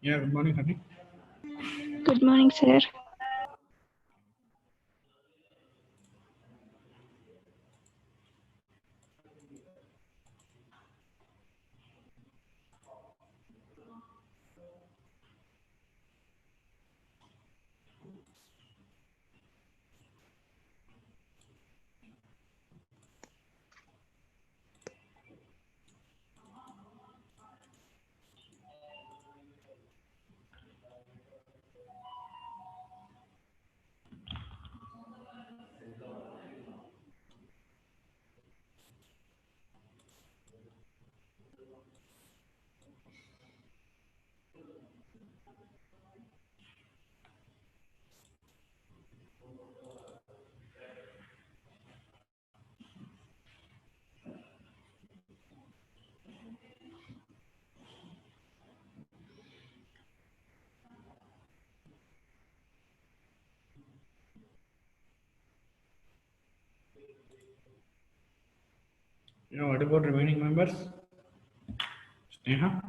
Yeah, good morning, Honey. Good morning, sir. What about remaining members? Sneha?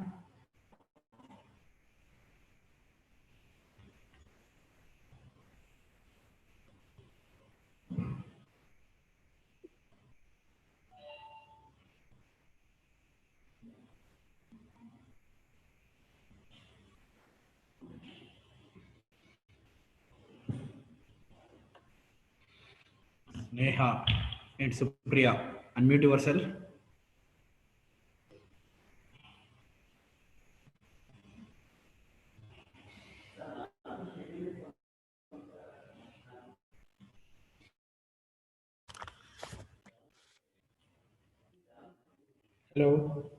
Neha and Supriya, unmute yourself. Hello.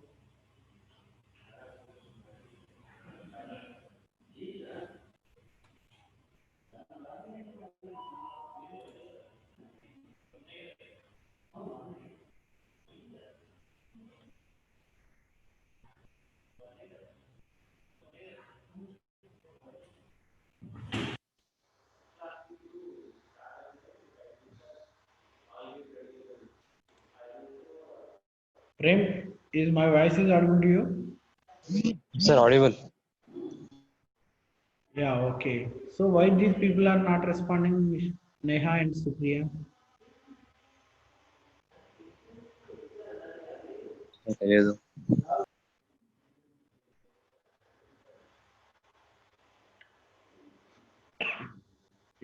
Prem, is my voice is audible to you? Sir, audible. Yeah, okay. So why these people are not responding, Neha and Supriya? తెలియదు.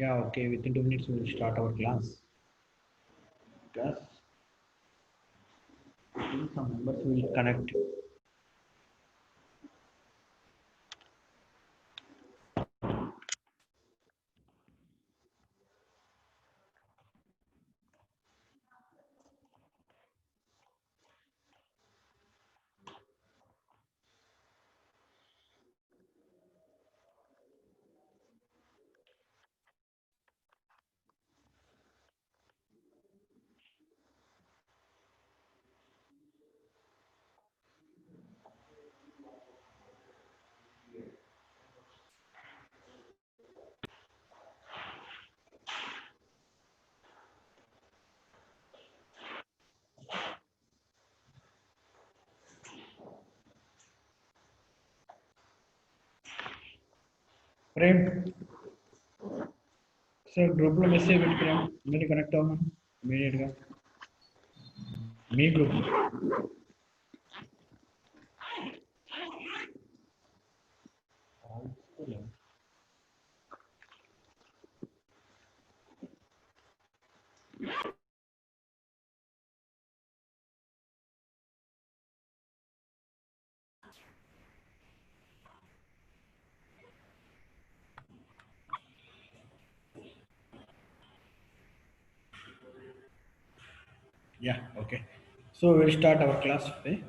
Yeah, okay. Within 2 minutes we will start our class. Because some members will connect. Prem, so group lo message పెట్టి Prem, మీరు connect అవ్వమని immediate గా మీ group. Yeah, okay. So we'll start our class today.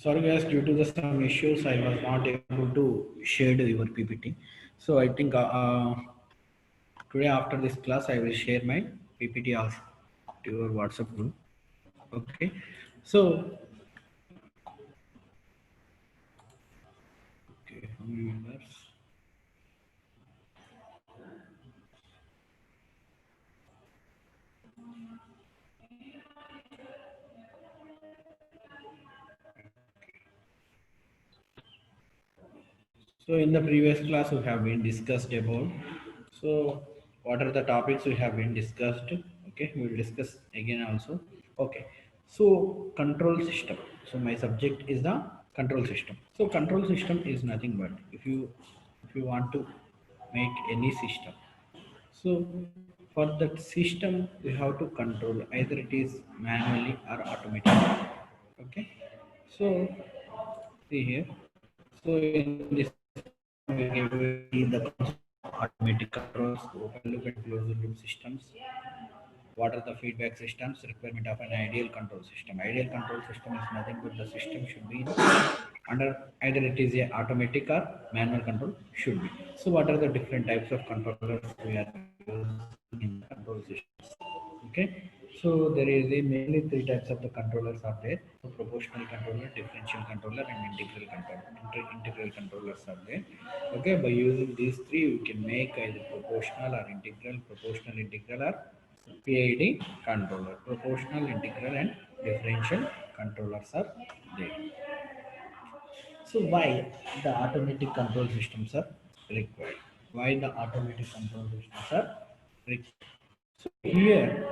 Sorry guys, due to the some issues, I was not able to share your PPT. So I think today after this class, I will share my PPT also to your WhatsApp group. Okay. So, okay, how many members? So in the previous class we have been discussed about, so what are the topics we have been discussed. Okay, we will discuss again also. Okay, so control system. So my subject is the control system. So control system is nothing but if you want to make any system, so for that system you have to control either it is manually or automatically. Okay, so see here. So in this we give the automatic controls, open loop and closed loop systems. What are the feedback systems? Requirement of an ideal control system. Ideal control system is nothing but the system should be under either it is a automatic or manual control should be. So what are the different types of controllers we are using in the control systems? Okay, so there is a mainly three types of the controllers are there. So proportional controller, differential controller, and integral controller. Integral controllers are there. Okay, by using these three, we can make either proportional or integral, proportional integral or PID controller. Proportional, integral, and differential controllers are there. So why the automatic control systems are required? Why the automatic control systems are required? So here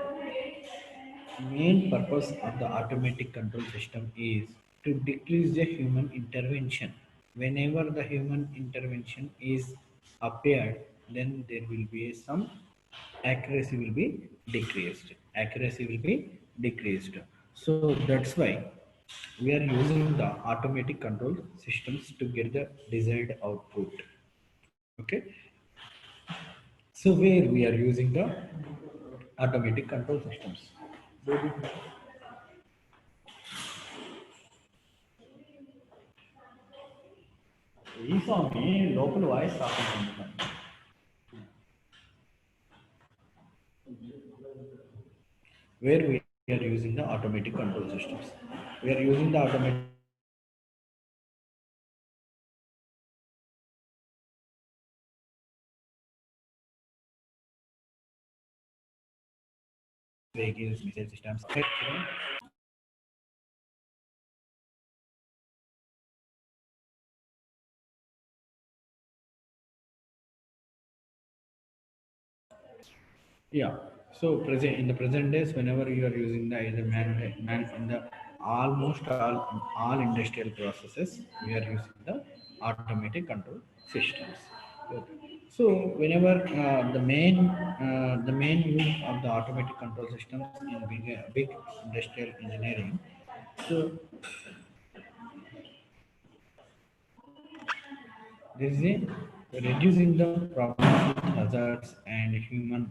main purpose of the automatic control system is to decrease the human intervention. Whenever the human intervention is appeared, then there will be some accuracy will be decreased. Accuracy will be decreased. So that's why we are using the automatic control systems to get the desired output. Okay. So where we are using the automatic control systems. ఈ స్వామి లోపల voice రాకుండా where we are using the automatic control systems. We are using the automatic vehicles, missile systems. Yeah. So present in the present days, whenever you are using the either man in the almost all industrial processes, we are using the automatic control systems. Okay. So whenever the main use of the automatic control systems in big industrial engineering, so there is a reducing the problems with hazards and human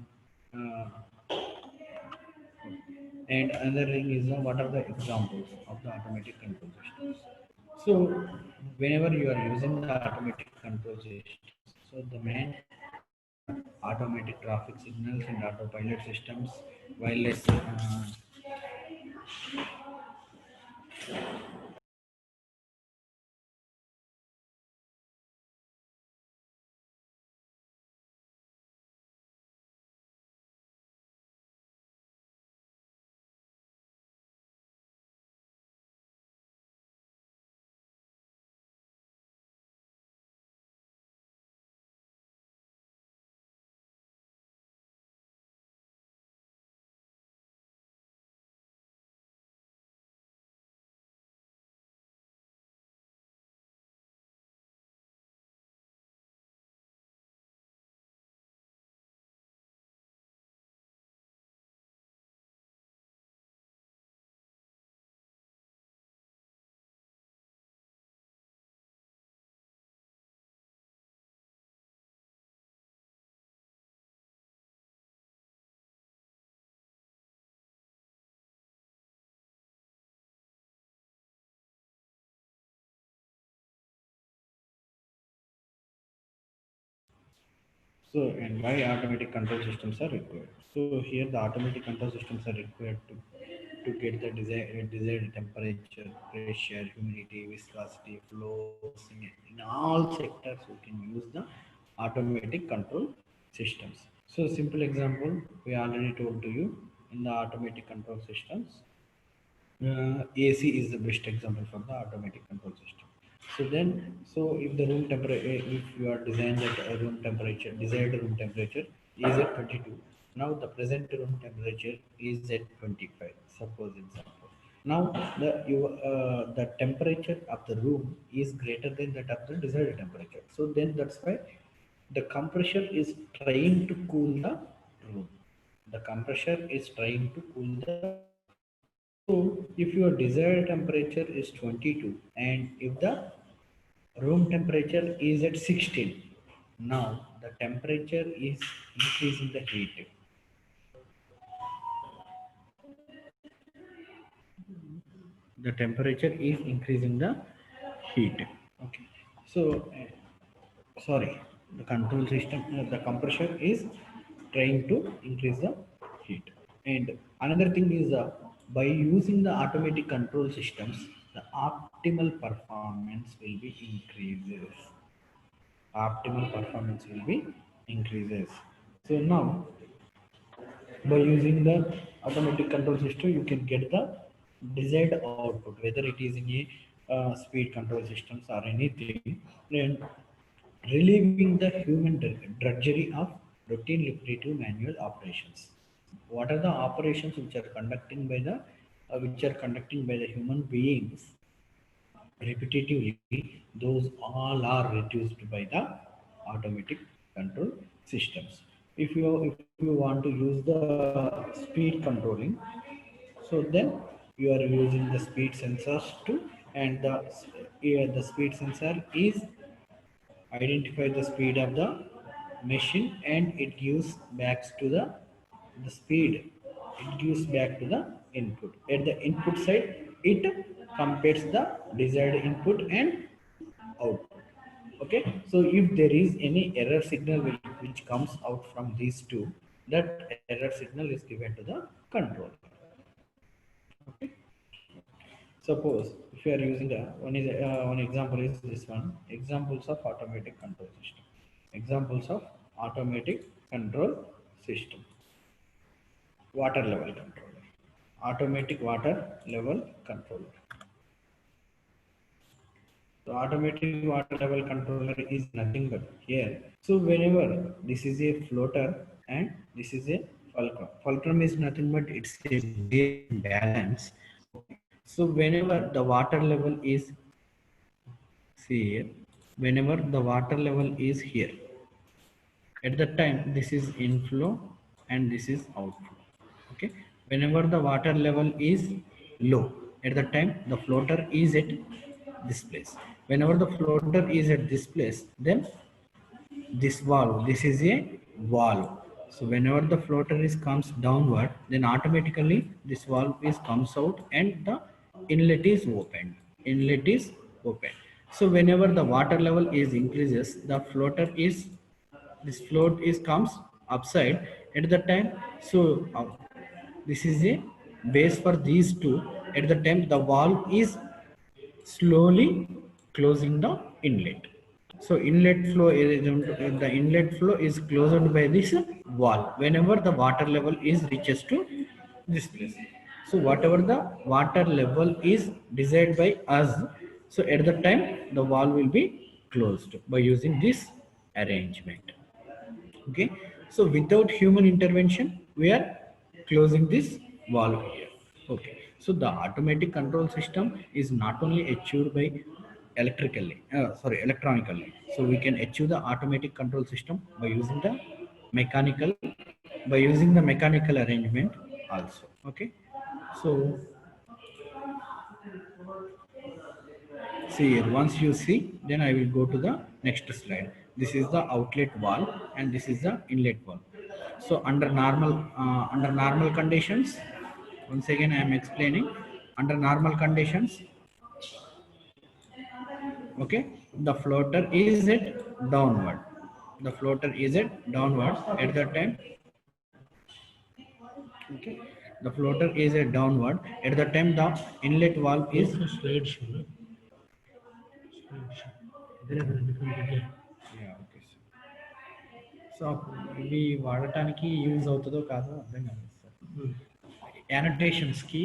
uh, and another thing is what are the examples of the automatic control systems. So whenever you are using the automatic control systems, so the main automatic traffic signals and autopilot systems, wireless So, and why automatic control systems are required? So here the automatic control systems are required to get the desired temperature, pressure, humidity, viscosity, flows in all sectors. We can use the automatic control systems. So simple example we already told to you in the automatic control systems. AC is the best example for the automatic control system. So then, so if the room temperature, if you are designed that a room temperature, desired room temperature is at 22. Now the present room temperature is at 25. Suppose example. Now the temperature of the room is greater than that of the desired temperature. So then that's why the compressor is trying to cool the room. The compressor is trying to cool the room. So if your desired temperature is 22 and if the room temperature is at 16, now the temperature is increasing the heat. The temperature is increasing the heat. Okay. So sorry, the control system, the compressor is trying to increase the heat. And another thing is by using the automatic control systems, the optimal performance will be increases. Optimal performance will be increases. So now by using the automatic control system, you can get the desired output, whether it is in a speed control systems or anything, and relieving the human drudgery of routine repetitive manual operations. What are the operations which are conducting by the human beings repetitively? Those all are reduced by the automatic control systems. If you want to use the speed controlling, so then you are using the speed sensors too, and the speed sensor is identify the speed of the machine and it gives back to the speed, it gives back to the input. At the input side, it compares the desired input and output. Okay, so if there is any error signal which comes out from these two, that error signal is given to the controller. Okay, suppose if you are using the one example is this one, examples of automatic control system. Examples of automatic control system. Water level controller. Automatic water level controller. So automatic water level controller is nothing but here. So whenever this is a floater and this is a fulcrum. Fulcrum is nothing but it's a gauge balance. Okay. So whenever the water level is, see here, whenever the water level is here, at that time this is inflow and this is outflow. Okay, whenever the water level is low, at the time the floater is at this place. Whenever the floater is at this place, then this valve, this is a valve. So whenever the floater is comes downward, then automatically this valve is comes out and the inlet is opened. Inlet is open. So whenever the water level is increases, the floater is, this float is comes upside at the time. So this is a base for these two. At the time the valve is slowly closing the inlet. So inlet flow is, the inlet flow is closed by this valve whenever the water level is reaches to this place. So whatever the water level is desired by us, so at the time the valve will be closed by using this arrangement. Okay, so without human intervention we are closing this valve here. Okay, so the automatic control system is not only achieved by electronically. So we can achieve the automatic control system by using the mechanical, by using the mechanical arrangement also. Okay, so see here, once you see, then I will go to the next slide. This is the outlet valve and this is the inlet valve. So under normal conditions, once again I am explaining, under normal conditions, okay, the floater is at downward. the floater is at downward at that time. Okay, the floater is at downward at the time the inlet valve is slide show. yeah, okay. So ఇవి వాడటానికి use అవుతుందో కాదో అర్థం కాదు sir. యానటేషన్స్కి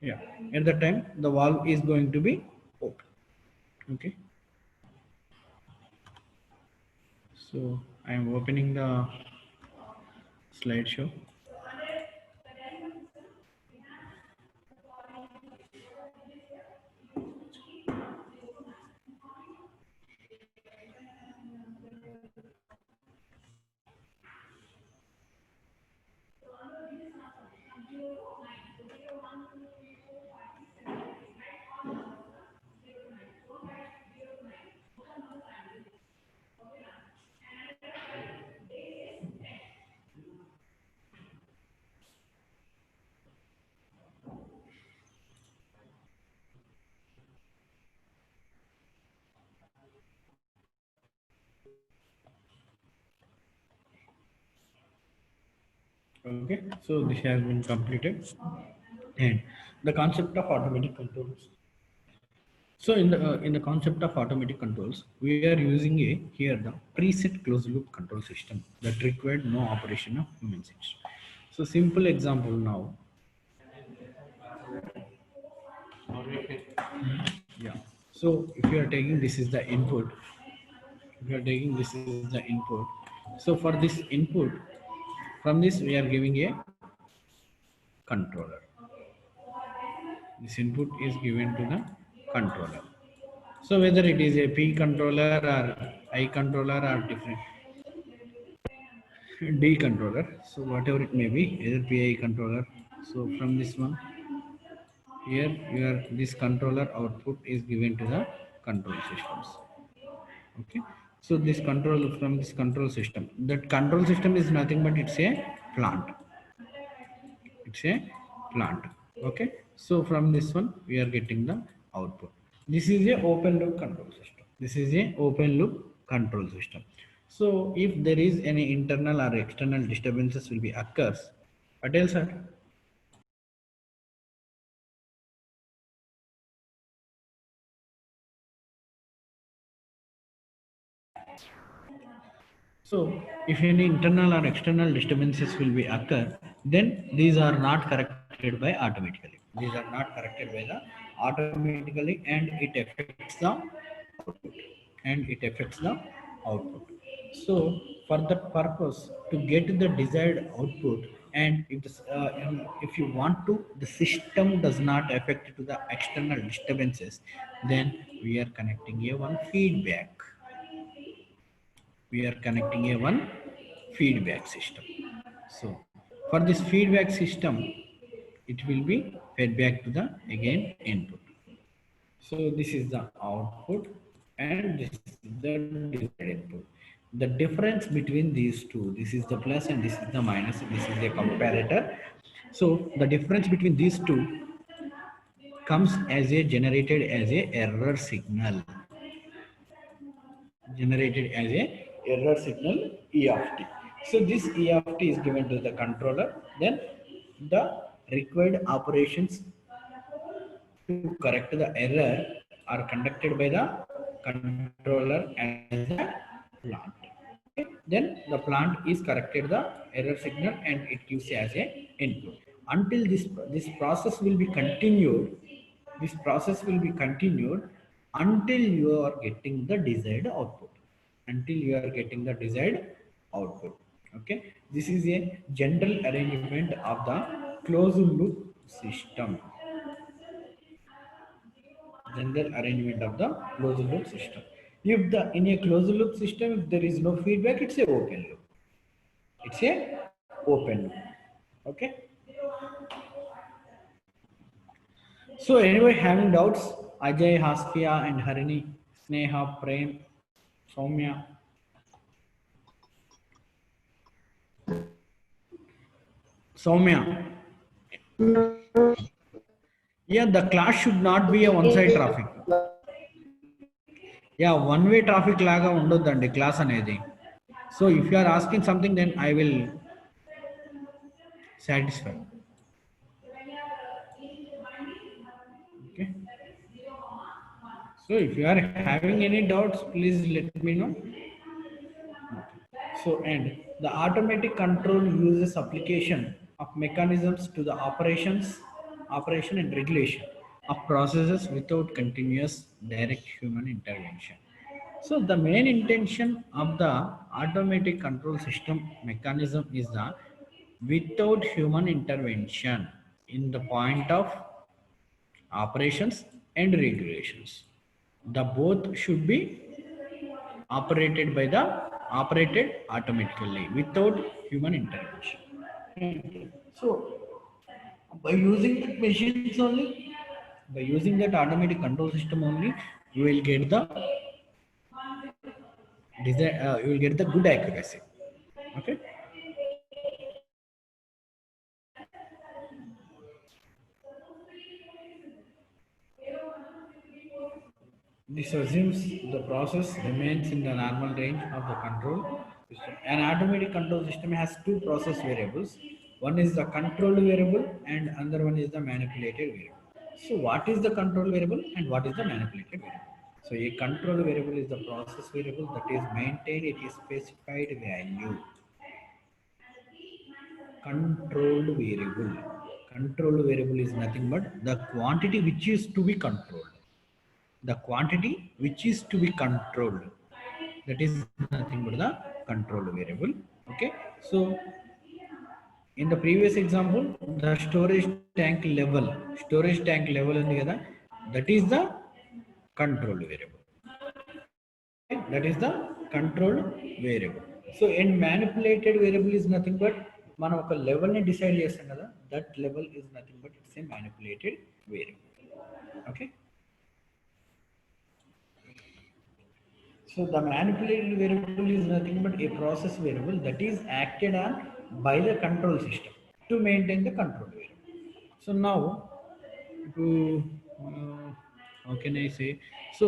yeah, at the time the valve is going to be open. Okay, so I am opening the slideshow. Okay, so this has been completed, and the concept of automatic controls. So in the concept of automatic controls, we are using here the preset closed loop control system that required no operation of human system. So simple example now. Yeah. So if you are taking this is the input, if you are taking this is the input. So for this input, from this we are giving a controller. This input is given to the controller. So whether it is a P controller or I controller or different D controller, so whatever it may be, either PI controller. So from this one, here this controller output is given to the control systems. Okay, so this control from this control system, that control system is nothing but it's a plant. It's a plant. Okay, so from this one we are getting the output. This is a open loop control system. This is a open loop control system. So if there is any internal or external disturbances will be occurs. Patel sir. So if any internal or external disturbances will be occur, then these are not corrected by automatically. These are not corrected by the automatically, and it affects the output. And it affects the output. So for that purpose, to get the desired output, and if you want to, the system does not affect to the external disturbances, then we are connecting a one feedback. We are connecting a one feedback system. So for this feedback system, it will be fed back to the again input. So this is the output and this is the desired input. The difference between these two, this is the plus and this is the minus, this is the comparator. So the difference between these two comes as a generated as a error signal. Generated as a error signal E of t. So this E of t is given to the controller. Then the required operations to correct the error are conducted by the controller as a plant. Okay. Then the plant is corrected the error signal and it gives as a input. Until this process will be continued. This process will be continued until you are getting the desired output. Until you are getting the desired output. Okay. This is a general arrangement of the closed loop system. General arrangement of the closed loop system. If the in a closed loop system, if there is no feedback, it's a open loop. It's a open loop. Okay. So anyway, having doubts, Ajay, Haskia, and Harini, Sneha, Prem, Soumya. Soumya. Yeah, the class should not be a one-side traffic. Yeah one way traffic లాగా ఉండొద్దండి class అనేది. So if you are asking something then I will satisfy. Okay. So if you are having any doubts, please let me know. So and the automatic control uses application of mechanisms to the operation and regulation of processes without continuous direct human intervention. So the main intention of the automatic control system mechanism is the without human intervention in the point of operations and regulations. The both should be operated automatically without human intervention. So by using that machines only, by using that automatic control system only, you will get the you will get the good accuracy. Okay. This assumes the process remains in the normal range of the control system. An automatic control system has two process variables. One is the controlled variable and another one is the manipulated variable. So what is the control variable and what is the manipulated variable? So a control variable is the process variable that is maintained at a specified value. Controlled variable. Controlled variable is nothing but the quantity which is to be controlled. The quantity which is to be controlled, that is nothing but the controlled variable. Okay, so in the previous example the storage tank level ఉంది కదా, that is the controlled variable. Okay? That is the controlled variable. So in manipulated variable is nothing but మనం ఒక level ని decide చేస్తాం కదా, that level is nothing but it's a manipulated variable. Okay. So the manipulated variable is nothing but a process variable that is acted on by the control system to maintain the control variable. So now, how can I say? So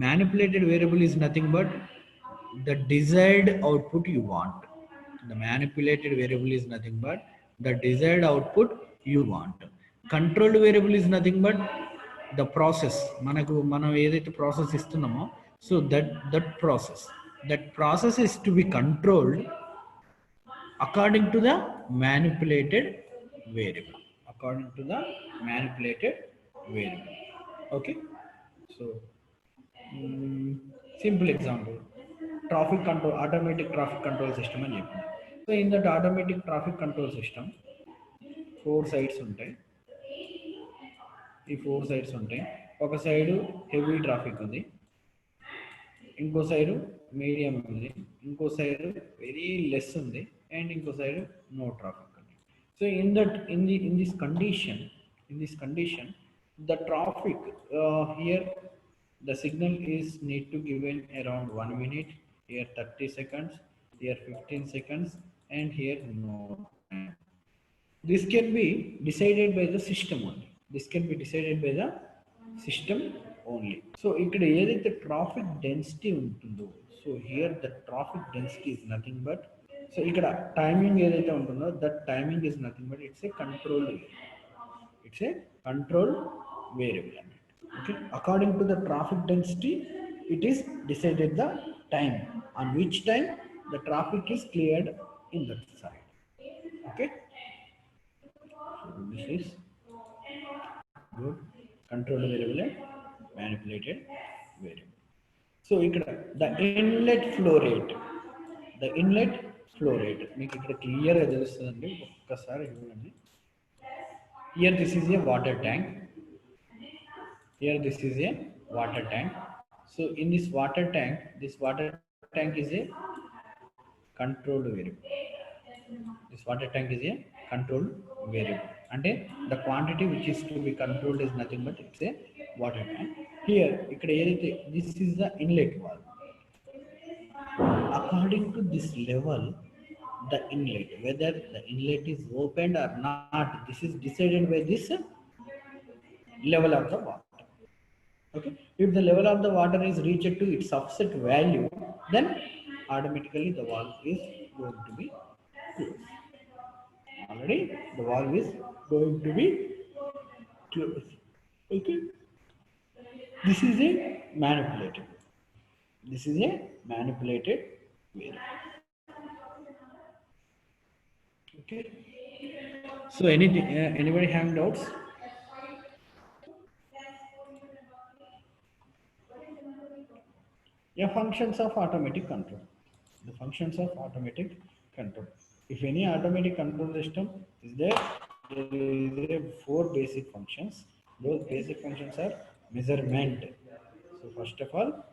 manipulated variable is nothing but the desired output you want. The manipulated variable is nothing but the desired output you want. Controlled variable is nothing but the process. మనం ఏదైతే process ఇస్తున్నామో, so that process is to be controlled according to the manipulated variable. According to the manipulated variable. Okay. So simple example, traffic control, automatic traffic control system అని చెప్పిన. So in that automatic traffic control system 4 sides ఉంటాయి. ఈ 4 sides ఉంటాయి. ఒక side heavy traffic ఉంది, ఇంకో side medium ఉంది, ఇంకో సైడ్ వెరీ లెస్ ఉంది, అండ్ ఇంకో సైడ్ నో ట్రాఫిక్ ఉంది. So in this condition the traffic here the signal is need to given around 1 minute, here 30 seconds, here 15 seconds, and here no time. This can be decided by the system only. This can be decided by the system only. So ఇక్కడ ఏదైతే traffic density ఉంటుందో, so here the traffic density is nothing but, so ఇక్కడ timing ఏదైతే ఉంటుందో that timing is nothing but it's a controlled variable. It's a controlled variable అన్నట్టు. Okay, according to the traffic density it is decided the time on which time the traffic is cleared in that side. Okay, so this is good controlled variable and manipulated variable. So ఇక్కడ the inlet flow rate మీకు ఇక్కడ clear గా తెలుస్తుందండి, ఒక్కసారి చూడండి. Here this is a water tank. Here this is a water tank. So in this water tank is a controlled variable. This water tank is a controlled variable. And the quantity which is to be controlled is nothing but it's a water tank. Here, this is the inlet valve. According to this level, the inlet, whether the inlet is opened or not, this is decided by this level of the water. Okay, if the level of the water is reached to its offset value, then automatically the valve is going to be closed. Already the valve is going to be closed. Okay, this is a manipulated. This is a manipulated variable. Okay. So anybody having doubts? Yeah, functions of automatic control. The functions of automatic control. If any automatic control system is there is a four basic functions. Those basic functions are measurement. So first of all,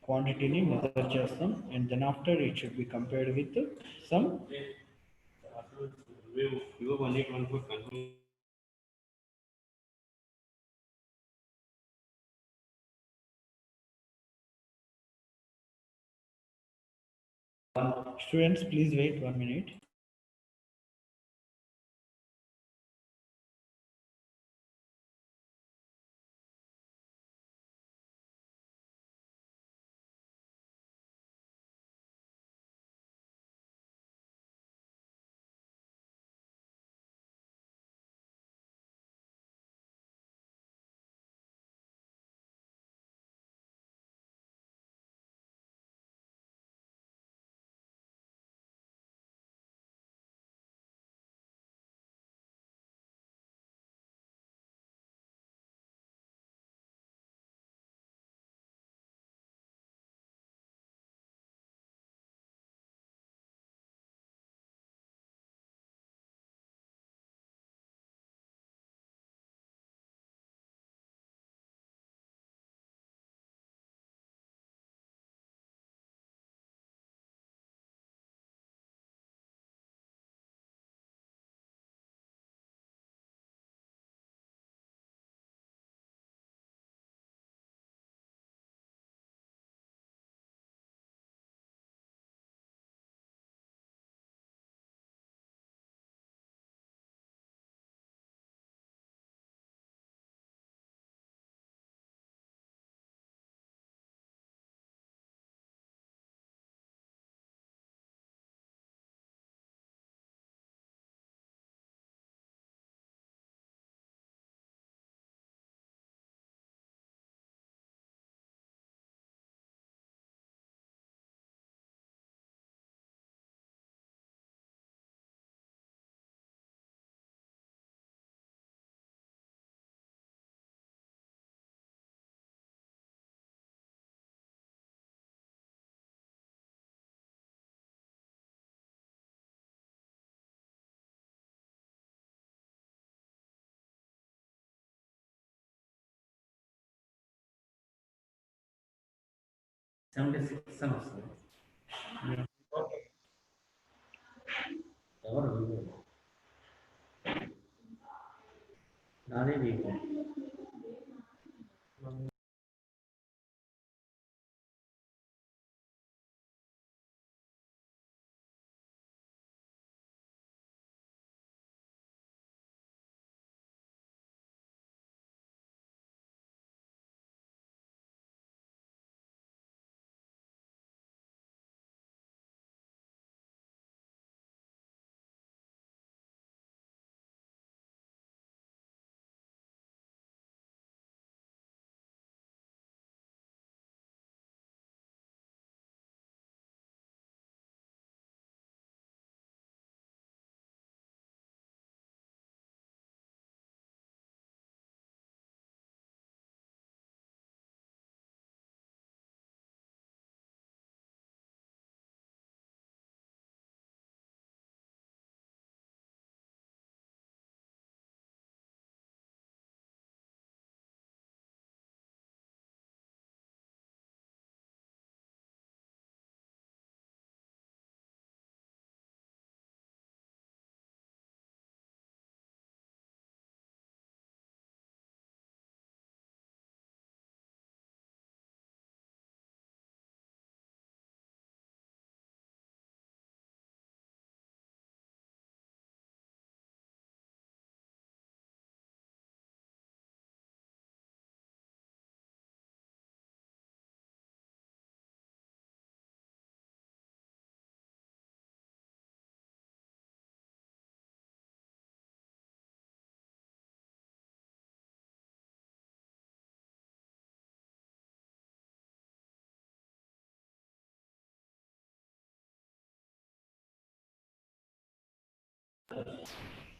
quantity measure చేస్తాం, and then after it should be compared with some students. Please wait 1 minute.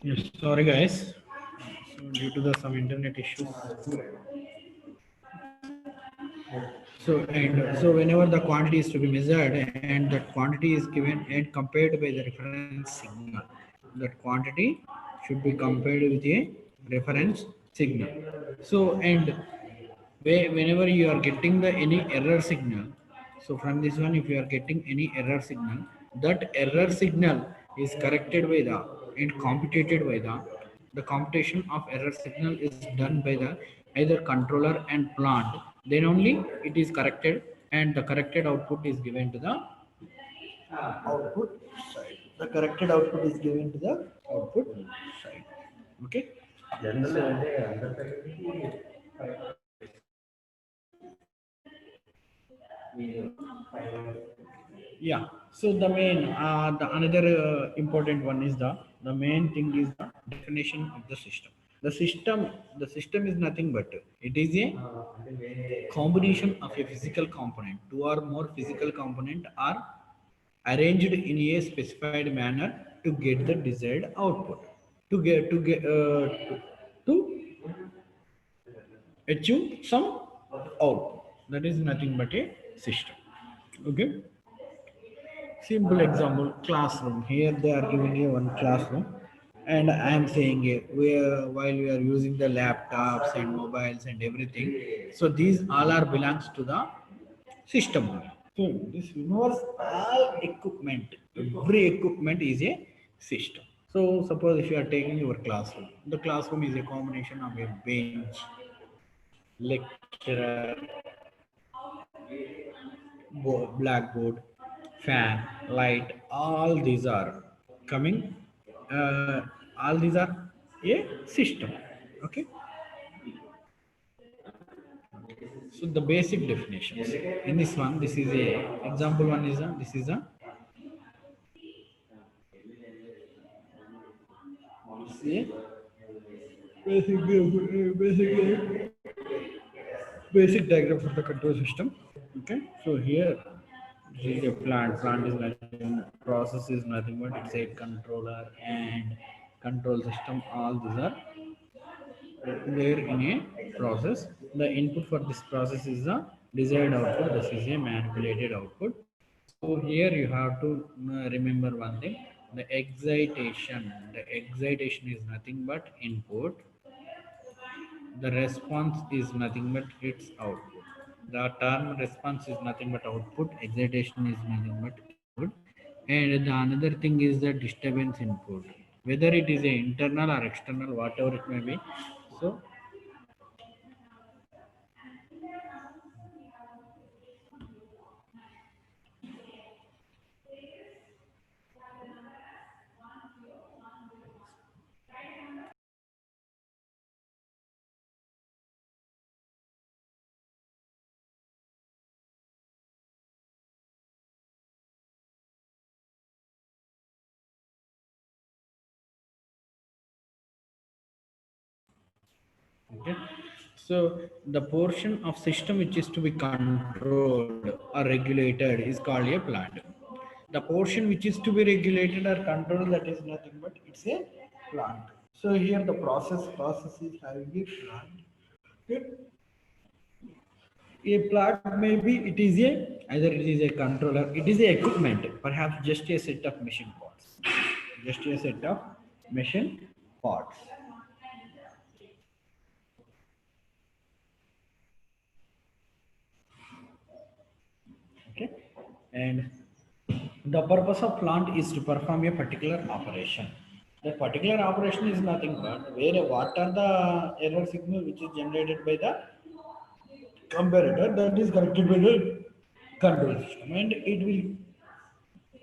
Yes, sorry guys. So due to the some internet issues. So whenever the quantity is to be measured and that quantity is given and compared by the reference signal, that quantity should be compared with a reference signal. So and whenever you are getting the any error signal, so from this one if you are getting any error signal, that error signal is corrected by the and computed by the computation of error signal is done by the either controller and plant, then only it is corrected and the corrected output is given to the output side. The corrected output is given to the output side. Okay. Yeah. So the main, the another important one is the main thing is the definition of the system. The system is nothing but it is a combination of a physical component. Two or more physical component are arranged in a specified manner to get the desired output. To achieve some output. That is nothing but a system. Okay. Simple example, classroom. Here they are giving you one classroom, and I am saying while we are using the laptops and mobiles and everything, so these all are belongs to the system only. So this universe, all equipment, every equipment is a system. So suppose if you are taking your classroom, the classroom is a combination of a bench, lecturer, blackboard, fan, light, all these are coming. All these are a system. Okay. So the basic definitions in this one, this is a example one is a this is a see basic basic diagram for the control system. Okay, so here this is a plant. Plant is nothing. Process is nothing but it's a controller and control system. All these are there in a process. The input for this process is the desired output. This is a manipulated output. So here you have to remember one thing: the excitation. The excitation is nothing but input. The response is nothing but its output. The term response is nothing but output. Excitation is nothing but input. And the another thing is the disturbance input. Whether it is a internal or external, whatever it may be. So okay. So the portion of system which is to be controlled or regulated is called a plant. The portion which is to be regulated or controlled, that is nothing but it's a plant. So here the process is having a plant. Okay. A plant maybe it is a either it is a controller, it is a equipment, perhaps just a set of machine parts. Just a set of machine parts. Okay. And the purpose of plant is to perform a particular operation. That particular operation is nothing but where what are the error signal which is generated by the comparator, that is corrected by the control system, and it will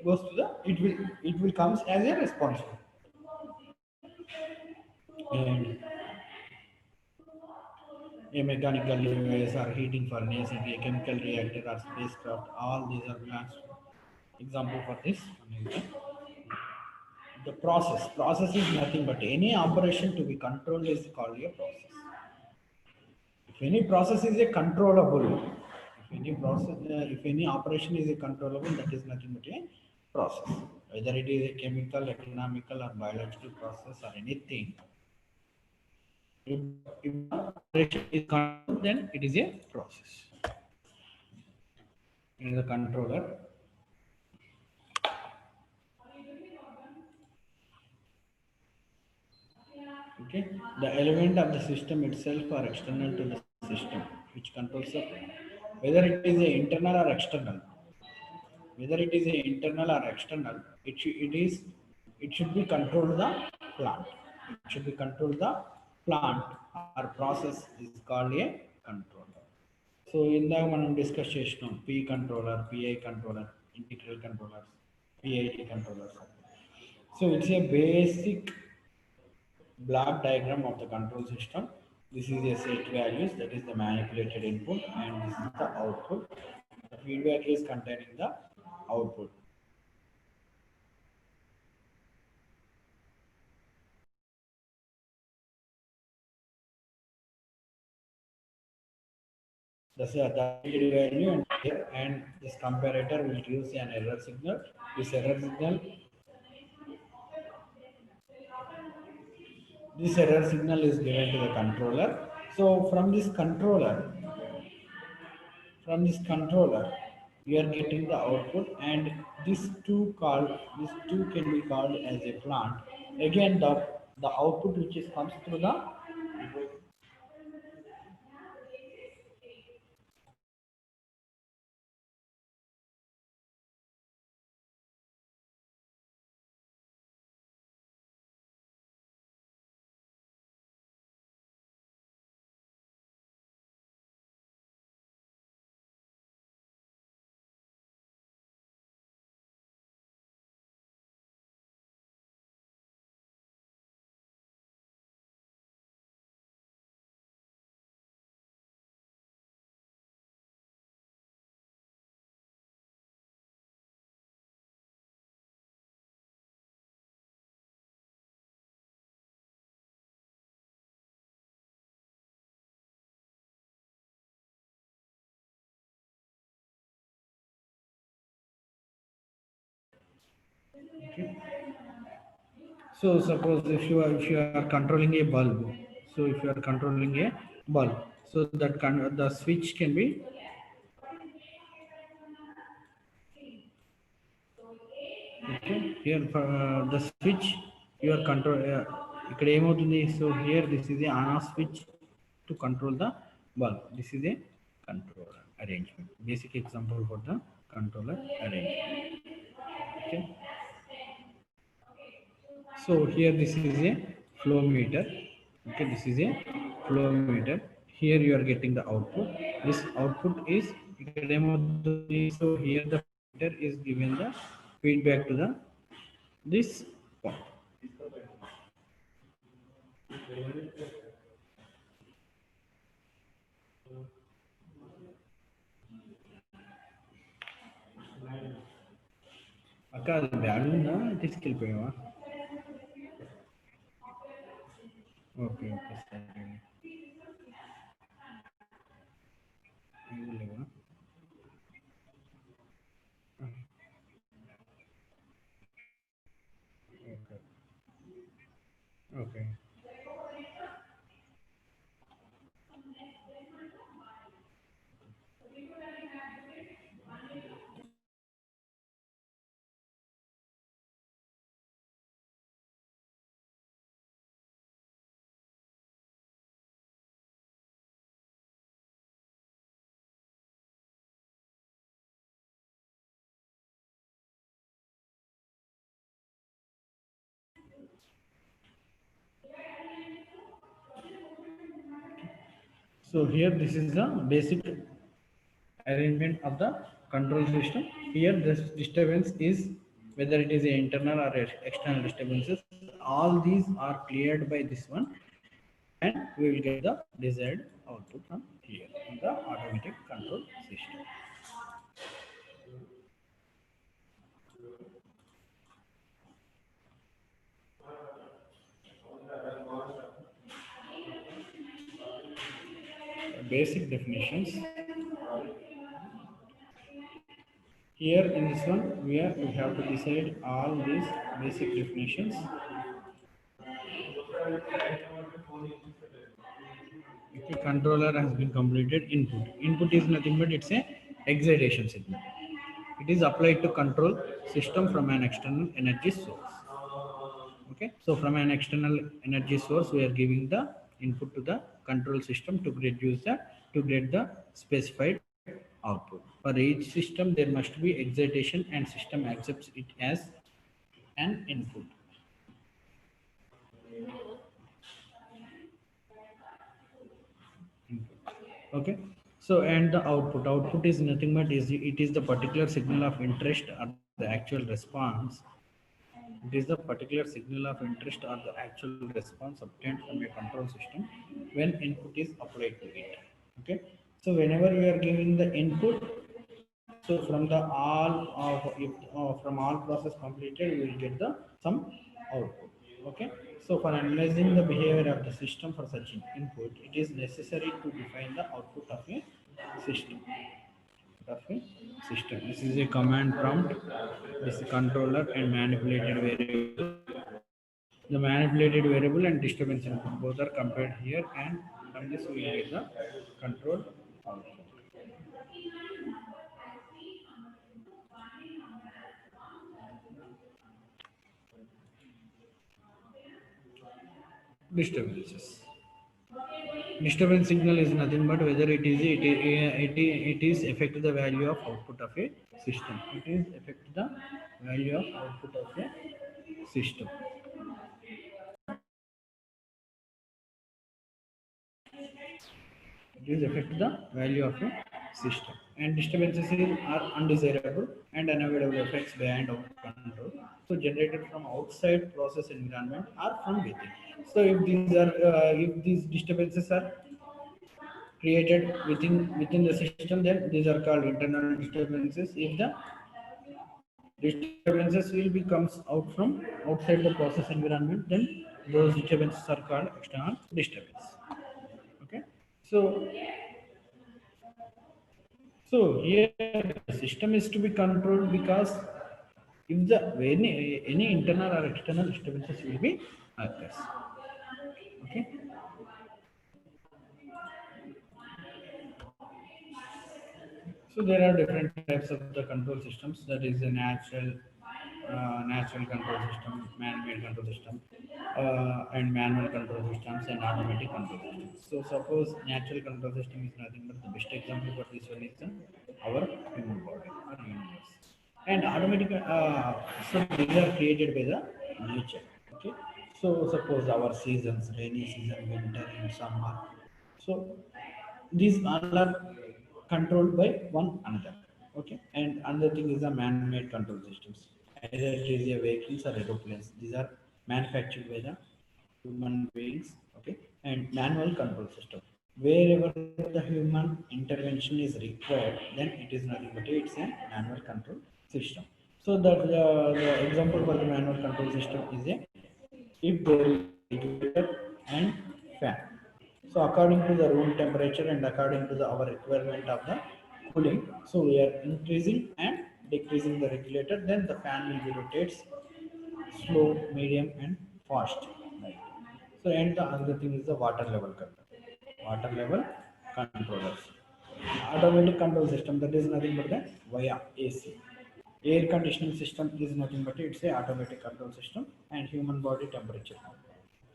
goes to the it will comes as a response. And a mechanical device or heating furnace and a chemical reactor or spacecraft, all these are belongs to example for this. The process is nothing but any operation to be controlled is called a process. If any process is a controllable, if any operation is a controllable, that is nothing but a process. whether it is a chemical, economical, or biological process or anything. If the operation is controlled, then it is a process. In the controller, okay, the element of the system itself are external to the system, which controls the whether it is a internal or external. Whether it is a internal or external, it should be controlled the plant. It should be controlled the plant or process is called a controller. So ఇందాక మనం discuss చేసినాం P controller, pi controller, integral controllers, PIT controllers. So it's a basic block diagram of the control system. This is a set values, that is the manipulated input, and this is the output. The feedback is contained in the output. That's the value, and this comparator will give an error signal. This error signal is given to the controller. So from this controller, we are getting the output, and these two can be called as a plant. Again, the output which is comes through the okay. So suppose if you are controlling a bulb, so if you are controlling a bulb, so that the switch can be okay. Here the switch you are control ఇక్కడ ఏమవుతుంది, so here this is a on off switch to control the bulb. This is a controller arrangement, basic example for the controller arrangement. Okay, so here this is a flow meter. Okay, this is a flow meter. Here you are getting the output. This output is so here the meter is giving the feedback to the this point. అక్క అది bag ఉందా తీసుకెళ్ళిపోయావా? Okay okay సరే లేవా? Okay okay. So here this is the basic arrangement of the control system. Here this disturbance is whether it is a internal or external disturbances. All these are cleared by this one, and we will get the desired output from here in the automatic control system. Basic definitions. Here in this one, we have to decide all these basic definitions. Okay, controller has been completed. Input. Input is nothing but it's a excitation signal. It is applied to control system from an external energy source. Okay, so from an external energy source, we are giving the input to the control system to get the specified output. For each system, there must be excitation, and system accepts it as an input. Okay, so and the output is nothing but it is the particular signal of interest or the actual response. It is the particular signal of interest or the actual response obtained from a control system when input is applied to it. Okay, so whenever we are giving the input, so from the all of if from all process completed, we will get the some output. Okay, so for analyzing the behavior of the system for such an input, it is necessary to define the output of a system. This is a command prompt. This is controller and manipulated variable. The manipulated variable and disturbance input both are compared here, and from this we get the control output. Disturbances. Disturbance signal is nothing but whether it is affect the value of output of a system. It is affect the value of output of a system. It is affect the value of a system. And disturbances are undesirable and unavoidable effects behind our control. So generated from outside process environment or from within. So if these disturbances are created within the system, then these are called internal disturbances. If the disturbances will be comes out from outside the process environment, then those disturbances are called external disturbance. Okay, so here the system is to be controlled because if the any internal or external disturbances will be occurs. Okay, so there are different types of the control systems. That is a natural control system, man-made control system, and manual control systems and automatic control systems. So suppose natural control system is nothing but the best example for this one is our human body or universe. And automatic, so these are created by the nature. Okay, so suppose our seasons, rainy season, winter, and summer. So these all are controlled by one another. Okay, and another thing is the man-made control systems. Either it is a vehicles or aeroplanes. These are manufactured by the human beings. Okay, and manual control system. Wherever the human intervention is required, then it is nothing but it's a manual control system. So the example for the manual control system is a if there is regulator and fan. So according to the room temperature and according to our requirement of the cooling, so we are increasing and decreasing the regulator. Then the fan will be rotates slow, medium, and fast. Right. So and the other thing is the water level control. Water level controllers. Automatic control system, that is nothing but the via AC. Air conditioning system is nothing but it's a automatic control system. And human body temperature.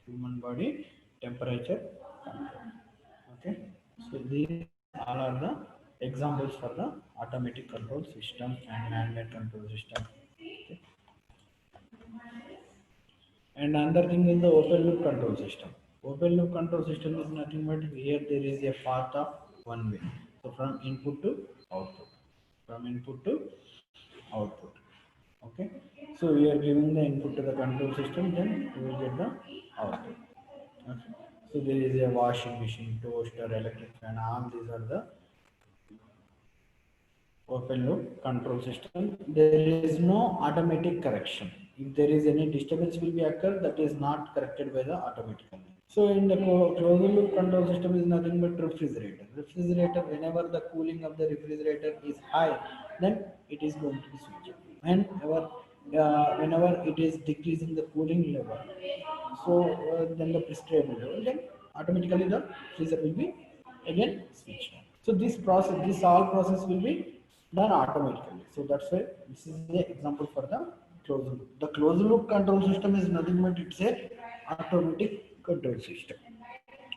Human body temperature control. Okay, so these all are the examples for the automatic control system and man-made control system. Okay. And another thing is the open loop control system. Open loop control system is nothing but here there is a path of one way. So from input to output. From input to output. Okay. So we are giving the input to the control system, then we will get the output. Okay. So there is a washing machine, toaster, electric fan, all these are the open loop control system. There is no automatic correction. If there is any disturbance will be occur, that is not corrected by the automatically. So in the closed loop control system is nothing but refrigerator. Refrigerator, whenever the cooling of the refrigerator is high, then it is going to be switched on. Whenever it is decreasing the cooling level, so then the prescribed level, then automatically the freezer will be again switched on. So this all process will be done automatically. So that's why this is the example for the closed loop. The closed loop control system is nothing but it's a automatic control system.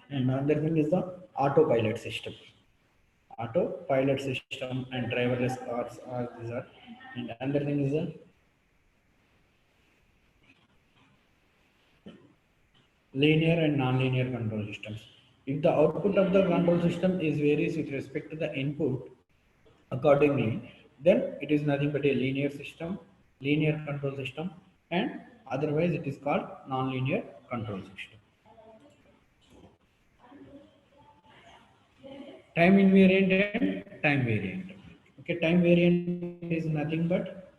And another thing is the autopilot system. Autopilot system and driverless cars are these are. And another thing is the linear and non-linear control systems. If the output of the control system is varies with respect to the input accordingly, then it is nothing but a linear system, linear control system, and otherwise it is called non-linear control system. Time invariant and time variant. Okay, time variant is nothing but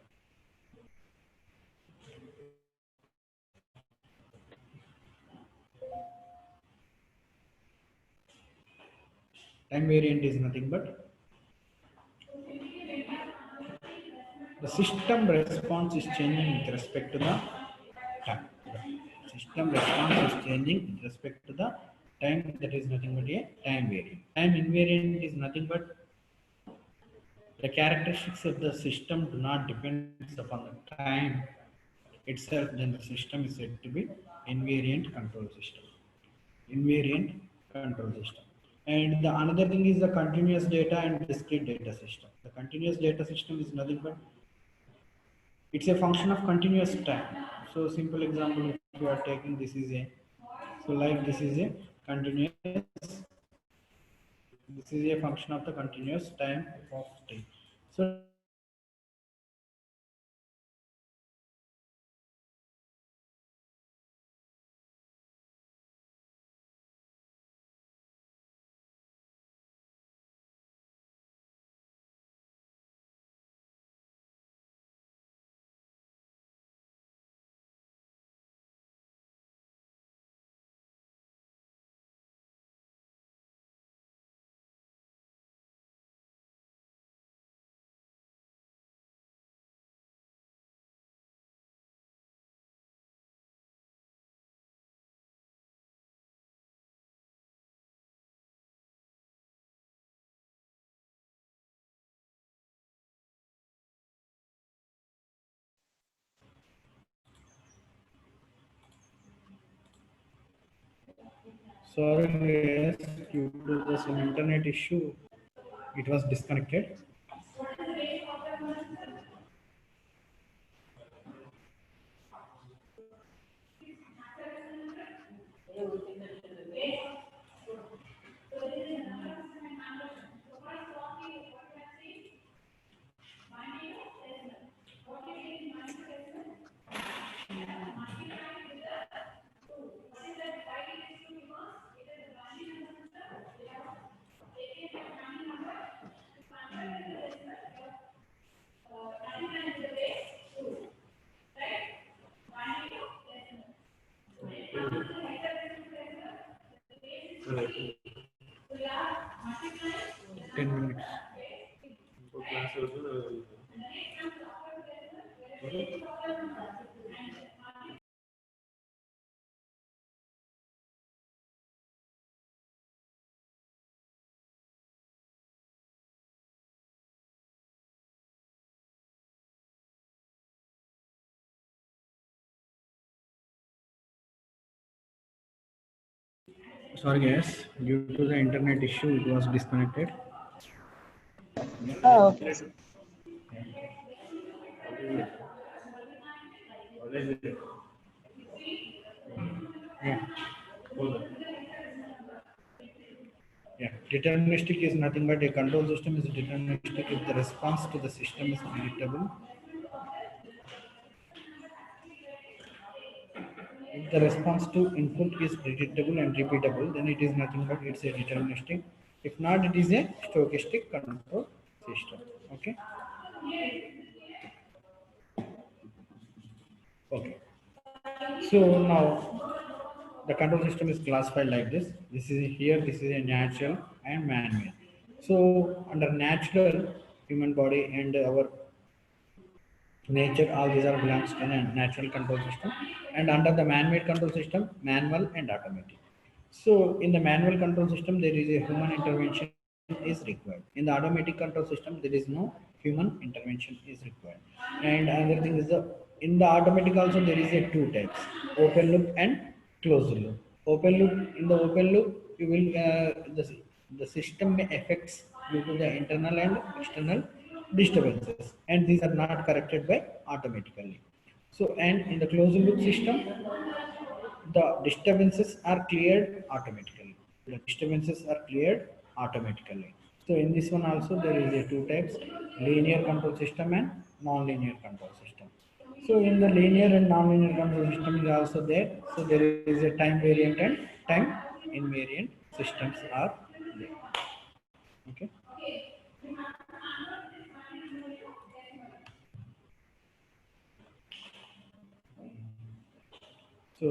time variant is nothing but the system response is changing with respect to the time. The system response is changing with respect to the time, that is nothing but a time variant. Time invariant is nothing but the characteristics of the system do not depend upon the time itself, then the system is said to be invariant control system. Invariant control system. And the another thing is the continuous data and discrete data system. The continuous data system is nothing but it's a function of continuous time. So simple example, if you are taking this is a so like this is a continuous, this is a function of the continuous time of t. So sorry guys, due to some internet issue, it was disconnected. Right. 10 minutes. Sorry guys, due to the internet issue, it was disconnected. Ah, okay. Yeah. Yeah. Deterministic is nothing but a control system is deterministic if the response to the system is predictable. If the response to input is predictable and repeatable, then it is nothing but it's a deterministic. If not, it is a stochastic control system. Okay. Okay. So now the control system is classified like this. This is here. This is a natural and manual. So under natural, human body and our nature, all these are belongs to a natural control system. And under the man-made control system, manual and automatic. So in the manual control system there is a human intervention is required. In the automatic control system there is no human intervention is required. And another thing is the in the automatic also there is a two types, open loop and closed loop. Open loop, in the open loop you will the system may affects due to the internal and external disturbances, and these are not corrected by automatically. So and in the closed loop system the disturbances are cleared automatically. The disturbances are cleared automatically. So in this one also there is a two types, linear control system and non-linear control system. So in the linear and non-linear control system is also there. So there is a time variant and time invariant systems are there. Okay. So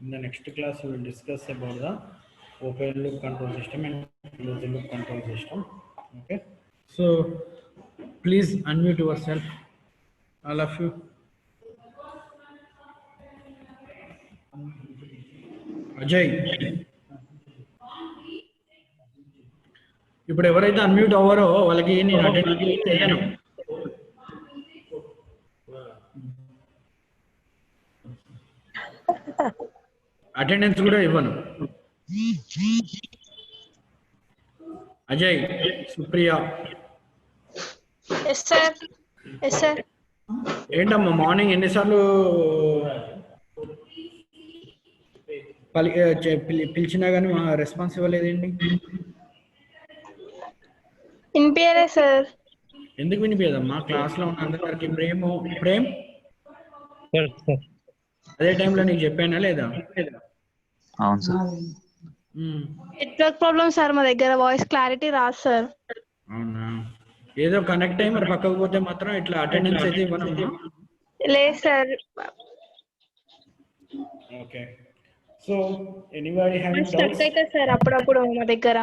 in the next class, we will discuss about the open loop control system and closed loop control system. Okay. So please unmute yourself, all of you. Ajay, ఇప్పుడు ఎవరైతే unmute అవ్వరో వాళ్ళకి నేను attend చేయను. Attendance కూడా ఇవ్వను. Ajay, Supriya. Yes sir. Yes sir. ఏంటమ్మా morning ఎన్నిసార్లు పిలిచినా కానీ మా రెస్పాన్స్ ఇవ్వలేదేంటి? వినిపించలే సార్. ఎందుకు వినిపించదమ్మా? క్లాస్లో ఉన్న అందరికి ప్రేమ్ అదే టైంలో నీకు చెప్పానా లేదా? అవును సార్. నెట్వర్క్ ప్రాబ్లమ్ సార్, మా దగ్గర వాయిస్ క్లారిటీ రాదు సార్. అవునా? ఏదో కనెక్ట్ అయ్యి మరి పక్కకు పోతే మాత్రం ఇట్లా అటెండెన్స్ అయితే ఇవ్వనమ్మా. లేదు sir. Okay. So anybody having stuck doubts? అవుతుంది సార్ అప్పుడప్పుడు మా దగ్గర.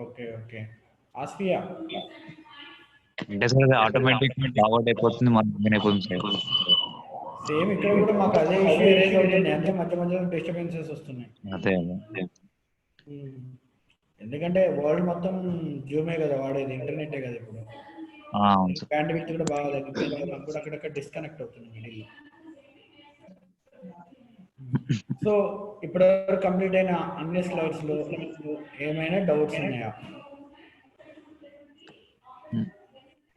Okay okay. ఆస్ఫియా, అంటే సార్ ఆటోమేటిక్ ఫార్వర్డ్ అయిపోతుంది, మన అయిపోతుంది సార్. సేమ్ ఇక్కడ కూడా మాకు అదే ఇష్యూ ఎరేజ్ అవుతుంది, అంటే మధ్య మధ్యలో డిస్టర్బెన్సెస్ వస్తున్నాయి. అదే ఎందుకంటే వరల్డ్ మొత్తం జూమే కదా వాడేది, ఇంటర్నెటే కదా ఇప్పుడు. అవును సార్. బ్యాండ్ విడ్త్ కూడా బాగా తగ్గిపోయింది, మాకు కూడా అక్కడక్కడ డిస్కనెక్ట్ అవుతుంది మిడిల్. సో ఇప్పుడు కంప్లీట్ అయిన అన్ని స్లైడ్స్ లో ఏమైనా డౌట్స్ ఉన్నాయా?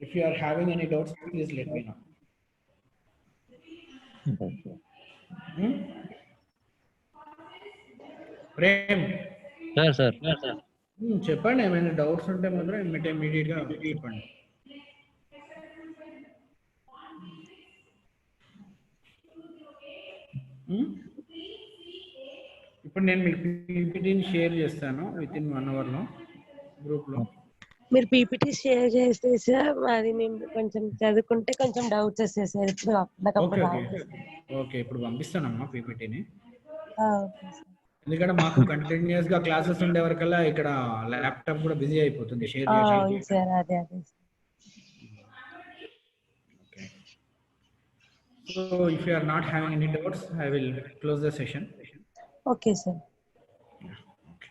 If you are having any doubts please let me know. Prem sir చెప్పండి, ఏమైనా డౌట్స్ ఉంటే మాత్రం ఇమీడియట్ గా చెప్పండి. ఇప్పుడు నేను మీకు పీపీటీని షేర్ చేస్తాను విత్ ఇన్ 1 hour లో గ్రూప్ లో. మీరు పీపీటీ షేర్ చేస్తే సార్ అది మేము కొంచెం చదువుకుంటే కొంచెం డౌట్స్ వస్తాయి సార్. ఇప్పుడు ఓకే ఓకే ఓకే, ఇప్పుడు పంపిస్తానమ్మా పీపీటీని. Okay sir. ఎందుకంటే మాకు కంటిన్యూస్ గా క్లాసెస్ ఉండే వరకల్లా ఇక్కడ ల్యాప్టాప్ కూడా బిజీ అయిపోతుంది షేర్ చేసి. అవును సార్, అదే Okay. So if you are not having any doubts, I will close the session. Okay sir. Okay.